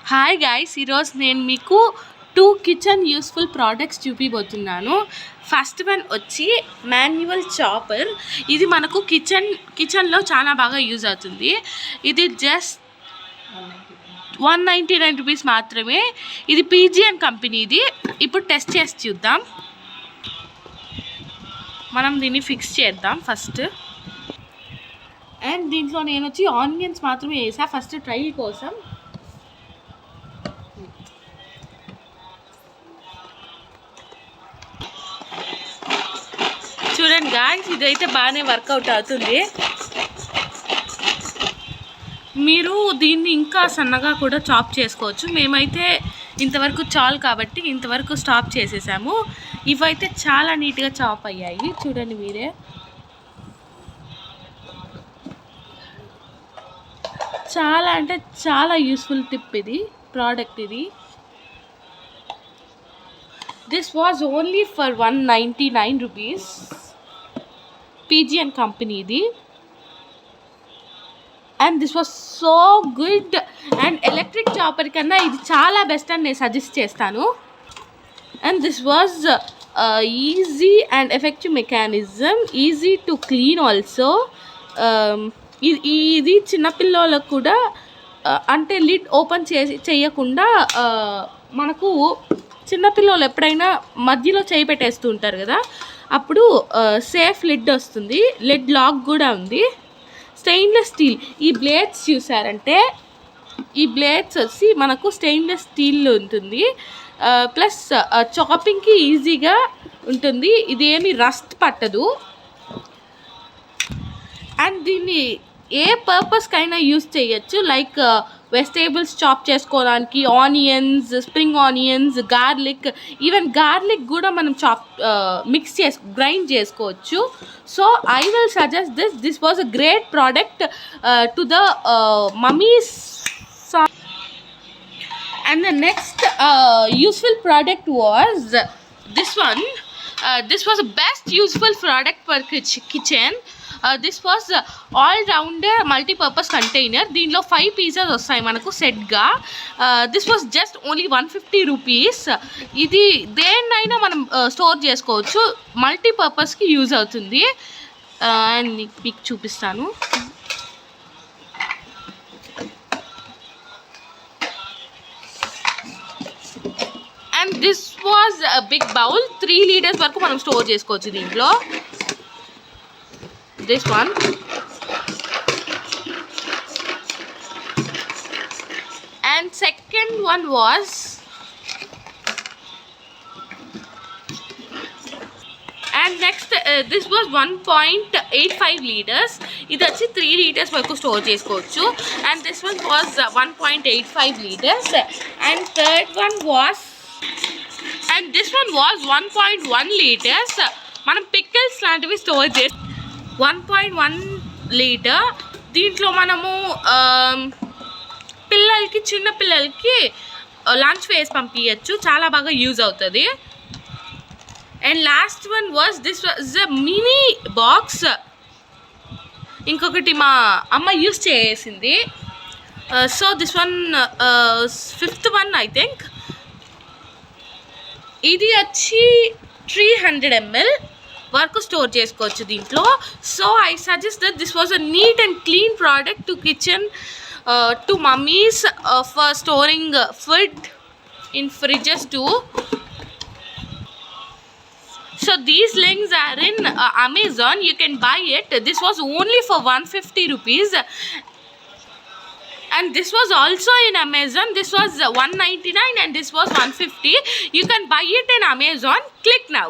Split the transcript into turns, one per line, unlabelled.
Hi guys, ఈరోజు నేను మీకు 2 కిచెన్ యూస్ఫుల్ ప్రోడక్ట్స్ చూపిపోతున్నాను. ఫస్ట్ వన్ వచ్చి మాన్యువల్ చాపర్. ఇది మనకు కిచెన్లో చాలా బాగా యూజ్ అవుతుంది. ఇది జస్ట్ 199 రూపీస్ మాత్రమే. ఇది పీజియన్ కంపెనీది. ఇప్పుడు టెస్ట్ చేసి చూద్దాం. మనం దీన్ని ఫిక్స్ చేద్దాం ఫస్ట్. అండ్ దీంట్లో నేను వచ్చి ఆనియన్స్ మాత్రమే వేసా ఫస్ట్ ట్రయల్ కోసం. చూడండి గాయ్స్, ఇదైతే బాగానే వర్కౌట్ అవుతుంది. మీరు దీన్ని ఇంకా సన్నగా కూడా చాప్ చేసుకోవచ్చు. మేమైతే ఇంతవరకు చాలు కాబట్టి ఇంతవరకు స్టాప్ చేసేసాము. ఇవైతే చాలా నీట్గా చాప్ అయ్యాయి, చూడండి మీరే. చాలా అంటే చాలా యూస్ఫుల్ టిప్ ఇది, ప్రోడక్ట్ ఇది. This was only for 199 rupees. Pigeon కంపెనీది. And this was so good. And electric chopper కన్నా ఇది చాలా బెస్ట్ అని నేను సజెస్ట్ చేస్తాను. And this was easy and effective mechanism, easy to clean also. ఇది చిన్నపిల్లలకు కూడా అంటే లిడ్ ఓపెన్ చేయకుండా మనకు చిన్నపిల్లలు ఎప్పుడైనా మధ్యలో చేయి పెట్టేస్తూ ఉంటారు కదా, అప్పుడు సేఫ్ లిడ్ వస్తుంది. లిడ్ లాక్ కూడా ఉంది. Stainless steel. ఈ బ్లేడ్స్ చూసారంటే ఈ బ్లేడ్స్ వచ్చి మనకు స్టెయిన్లెస్ స్టీల్ ఉంటుంది. ప్లస్ చాపింగ్కి ఈజీగా ఉంటుంది. ఇది ఏమి రస్ట్ పట్టదు. అండ్ దీన్ని ఏ పర్పస్కైనా యూజ్ చేయొచ్చు. లైక్ వెజిటేబుల్స్ చాప్ చేసుకోవడానికి, onions, spring onions, garlic, even garlic కూడా మనం గ్రైండ్ చేసుకోవచ్చు. So I will suggest this was a great product to the mummies. And the next useful product was this one. This was the best useful product for kitchen. This was all-rounder multi-purpose container. దీనిలో 5 pieces వస్తాయి మనకు సెట్గా. This was just only 150 rupees. ఇది దేన్నైనా మనం store చేసుకోవచ్చు. మల్టీపర్పస్కి use అవుతుంది. And మీకు చూపిస్తాను. And this was a big bowl. 3 litres వరకు మనం స్టోర్ చేసుకోవచ్చు దీంట్లో. This one. And second one was and next this was 1.85 liters. ఇది వచ్చి 3 లీటర్స్ వరకు స్టోర్ చేసుకోవచ్చు. And this one was 1.85 litres. And third one was and this one was 1.1 litres. మనం pickles లాంటివి స్టోర్ చేసి 1.1 లీటర్. దీంట్లో మనము చిన్న పిల్లలకి లంచ్ వేసి పంపించచ్చు. చాలా బాగా యూజ్ అవుతుంది. And last one was this was a mini box. ఇంకొకటి మా అమ్మ యూజ్ చేసింది. So this one 5th one I think. ఇది వచ్చి 300 ml వరకు స్టోర్ చేసుకోవచ్చు దీంట్లో. So I suggest that this was a neat and clean product to kitchen, to mummies for storing food in fridges too. So these links are in Amazon. You can buy it. This was only for 150 rupees. And this was also in Amazon. This was 199 and this was 150. You can buy it in Amazon. Click now.